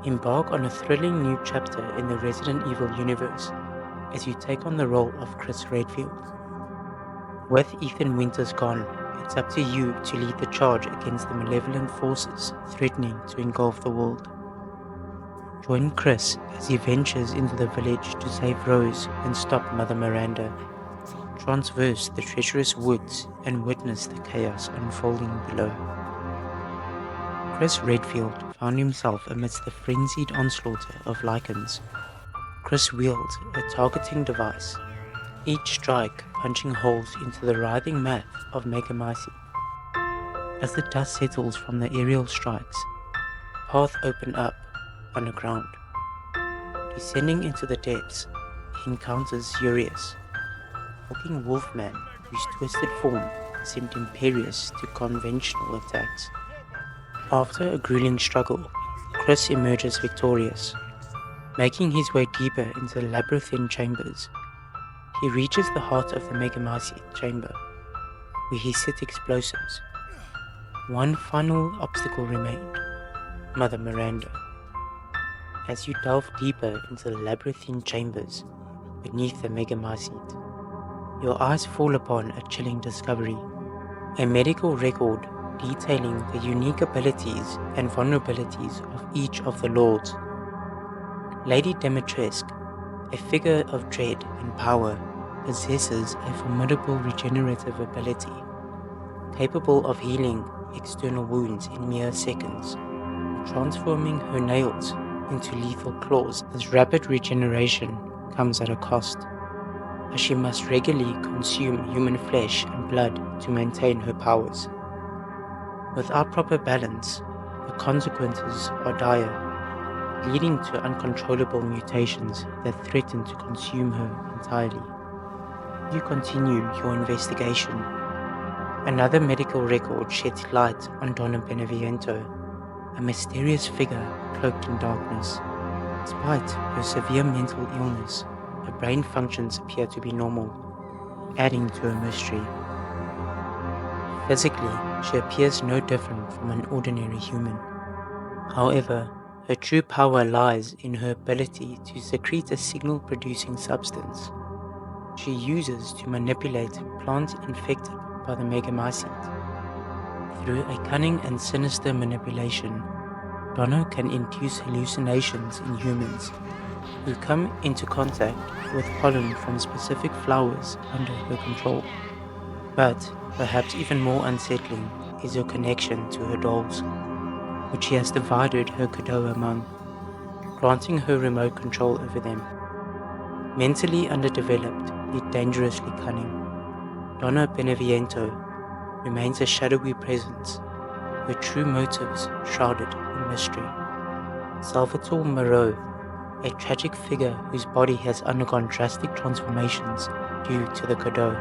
Embark on a thrilling new chapter in the Resident Evil universe as you take on the role of Chris Redfield. With Ethan Winters gone, it's up to you to lead the charge against the malevolent forces threatening to engulf the world. Join Chris as he ventures into the village to save Rose and stop Mother Miranda. Traverse the treacherous woods and witness the chaos unfolding below. Chris Redfield found himself amidst the frenzied onslaught of lichens. Chris wields a targeting device, each strike punching holes into the writhing mass of Megemycete. As the dust settles from the aerial strikes, paths open up underground. Descending into the depths, he encounters Urias, walking wolfman whose twisted form seemed imperious to conventional attacks. After a grueling struggle, Chris emerges victorious. Making his way deeper into the labyrinthine chambers, he reaches the heart of the Megemycete chamber, where he set explosives. One final obstacle remained: Mother Miranda. As you delve deeper into the labyrinthine chambers beneath the Megemycete, your eyes fall upon a chilling discovery: a medical record detailing the unique abilities and vulnerabilities of each of the lords. Lady Dimitrescu, a figure of dread and power, possesses a formidable regenerative ability, capable of healing external wounds in mere seconds, transforming her nails into lethal claws. This rapid regeneration comes at a cost, as she must regularly consume human flesh and blood to maintain her powers. Without proper balance, the consequences are dire, leading to uncontrollable mutations that threaten to consume her entirely. You continue your investigation. Another medical record sheds light on Donna Beneviento, a mysterious figure cloaked in darkness. Despite her severe mental illness, her brain functions appear to be normal, adding to her mystery. Physically, she appears no different from an ordinary human. However, her true power lies in her ability to secrete a signal-producing substance she uses to manipulate plants infected by the Megemycete. Through a cunning and sinister manipulation, Donna can induce hallucinations in humans who come into contact with pollen from specific flowers under her control. But perhaps even more unsettling is her connection to her dolls, which she has divided her Cadeau among, granting her remote control over them. Mentally underdeveloped yet dangerously cunning, Donna Beneviento remains a shadowy presence, her true motives shrouded in mystery. Salvatore Moreau, a tragic figure whose body has undergone drastic transformations due to the Cadeau.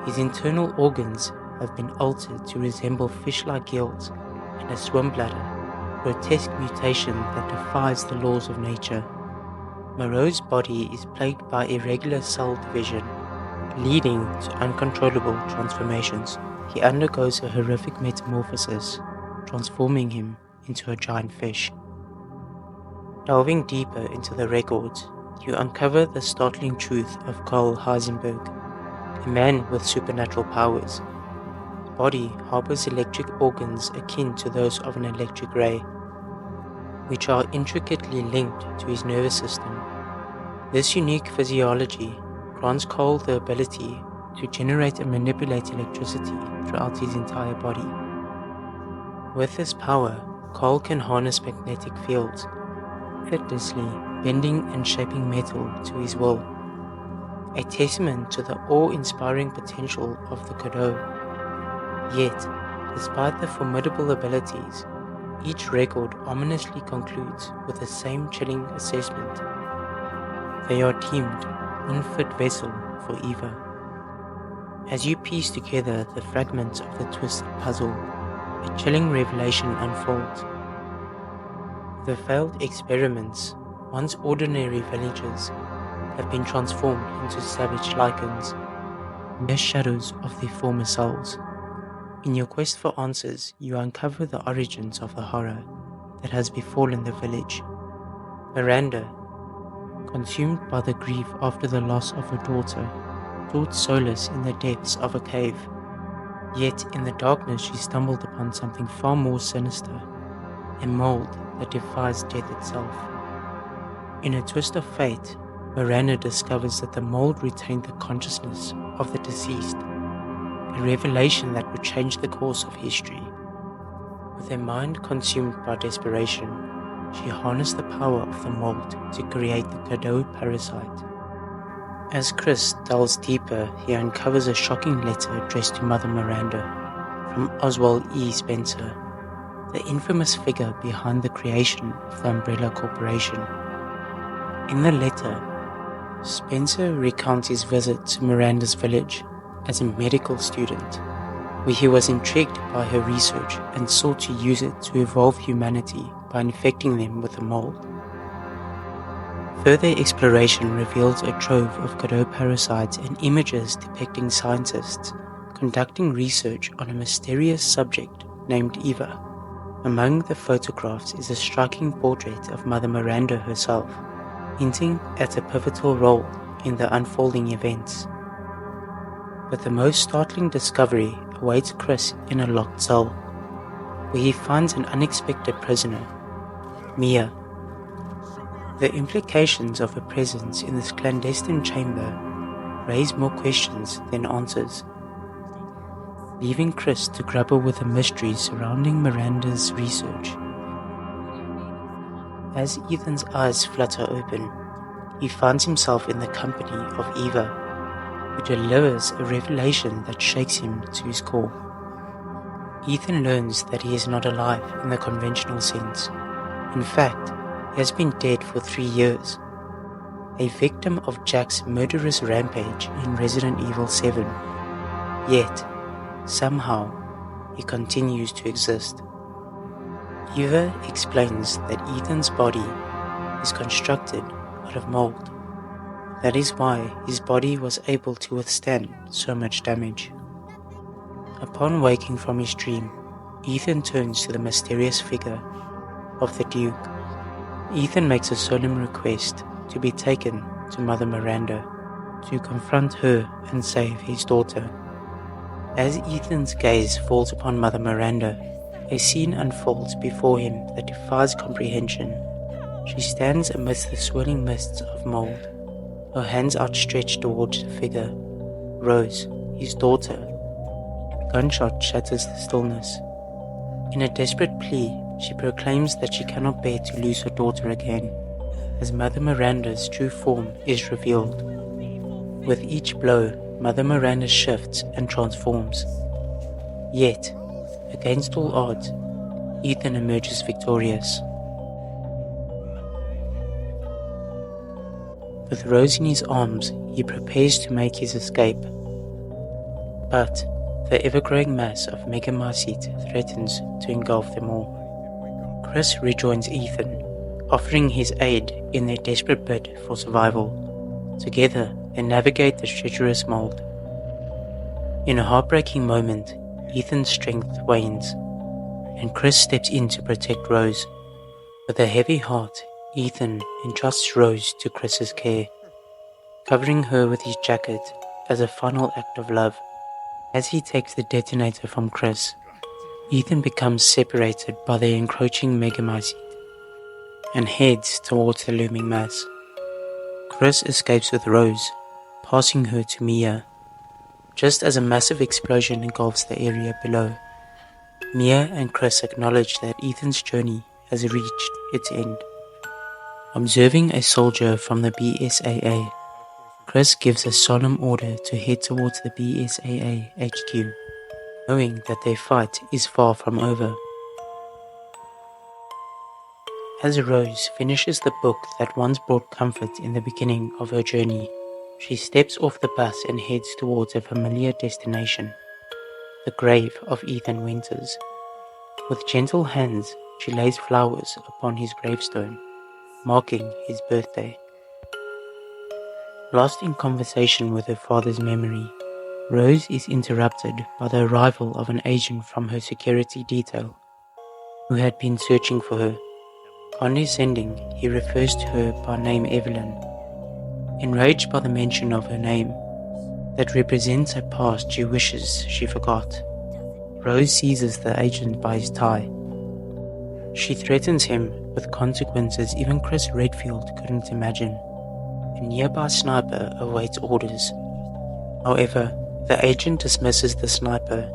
His internal organs have been altered to resemble fish-like gills and a swim bladder, grotesque mutation that defies the laws of nature. Moreau's body is plagued by irregular cell division, leading to uncontrollable transformations. He undergoes a horrific metamorphosis, transforming him into a giant fish. Delving deeper into the records, you uncover the startling truth of Carl Heisenberg, a man with supernatural powers. His body harbors electric organs akin to those of an electric ray, which are intricately linked to his nervous system. This unique physiology grants Carl the ability to generate and manipulate electricity throughout his entire body. With this power, Carl can harness magnetic fields, effortlessly bending and shaping metal to his will, a testament to the awe-inspiring potential of the Cadeau. Yet, despite the formidable abilities, each record ominously concludes with the same chilling assessment: they are deemed unfit vessel for Eva. As you piece together the fragments of the twisted puzzle, a chilling revelation unfolds. The failed experiments, once ordinary villagers, have been transformed into savage lichens, mere shadows of their former selves. In your quest for answers, you uncover the origins of the horror that has befallen the village. Miranda, consumed by the grief after the loss of her daughter, sought solace in the depths of a cave. Yet in the darkness she stumbled upon something far more sinister, a mold that defies death itself. In a twist of fate, Miranda discovers that the mold retained the consciousness of the deceased, a revelation that would change the course of history. With her mind consumed by desperation, she harnessed the power of the mold to create the Godot parasite. As Chris delves deeper, he uncovers a shocking letter addressed to Mother Miranda from Oswald E. Spencer, the infamous figure behind the creation of the Umbrella Corporation. In the letter, Spencer recounts his visit to Miranda's village as a medical student, where he was intrigued by her research and sought to use it to evolve humanity by infecting them with the mold. Further exploration reveals a trove of Godot parasites and images depicting scientists conducting research on a mysterious subject named Eva. Among the photographs is a striking portrait of Mother Miranda herself, hinting at a pivotal role in the unfolding events. But the most startling discovery awaits Chris in a locked cell, where he finds an unexpected prisoner, Mia. The implications of her presence in this clandestine chamber raise more questions than answers, leaving Chris to grapple with the mysteries surrounding Miranda's research. As Ethan's eyes flutter open, he finds himself in the company of Eva, who delivers a revelation that shakes him to his core. Ethan learns that he is not alive in the conventional sense. In fact, he has been dead for 3 years, a victim of Jack's murderous rampage in Resident Evil 7. Yet, somehow, he continues to exist. Eva explains that Ethan's body is constructed out of mold. That is why his body was able to withstand so much damage. Upon waking from his dream, Ethan turns to the mysterious figure of the Duke. Ethan makes a solemn request to be taken to Mother Miranda to confront her and save his daughter. As Ethan's gaze falls upon Mother Miranda, a scene unfolds before him that defies comprehension. She stands amidst the swirling mists of mold, her hands outstretched towards the figure, Rose, his daughter. A gunshot shatters the stillness. In a desperate plea, she proclaims that she cannot bear to lose her daughter again, as Mother Miranda's true form is revealed. With each blow, Mother Miranda shifts and transforms. Yet, against all odds, Ethan emerges victorious. With Rose in his arms, he prepares to make his escape. But the ever-growing mass of Megemycete threatens to engulf them all. Chris rejoins Ethan, offering his aid in their desperate bid for survival. Together, they navigate the treacherous mold. In a heartbreaking moment, Ethan's strength wanes, and Chris steps in to protect Rose. With a heavy heart, Ethan entrusts Rose to Chris's care, covering her with his jacket as a final act of love. As he takes the detonator from Chris, Ethan becomes separated by the encroaching Megemycete and heads towards the looming mass. Chris escapes with Rose, passing her to Mia, just as a massive explosion engulfs the area below. Mia and Chris acknowledge that Ethan's journey has reached its end. Observing a soldier from the BSAA, Chris gives a solemn order to head towards the BSAA HQ, knowing that their fight is far from over. As Rose finishes the book that once brought comfort in the beginning of her journey, she steps off the bus and heads towards a familiar destination, the grave of Ethan Winters. With gentle hands, she lays flowers upon his gravestone, marking his birthday. Lost in conversation with her father's memory, Rose is interrupted by the arrival of an agent from her security detail, who had been searching for her. Condescending, he refers to her by name Evelyn. Enraged by the mention of her name that represents a past she wishes she forgot, Rose seizes the agent by his tie. She threatens him with consequences even Chris Redfield couldn't imagine. A nearby sniper awaits orders. However, the agent dismisses the sniper,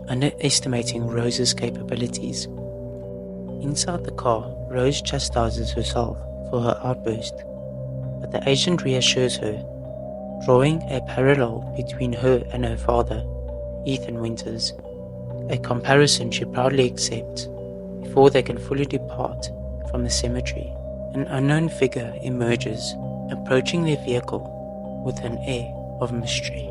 underestimating Rose's capabilities. Inside the car, Rose chastises herself for her outburst, but the agent reassures her, drawing a parallel between her and her father, Ethan Winters, a comparison she proudly accepts. Before they can fully depart from the cemetery, an unknown figure emerges, approaching their vehicle with an air of mystery.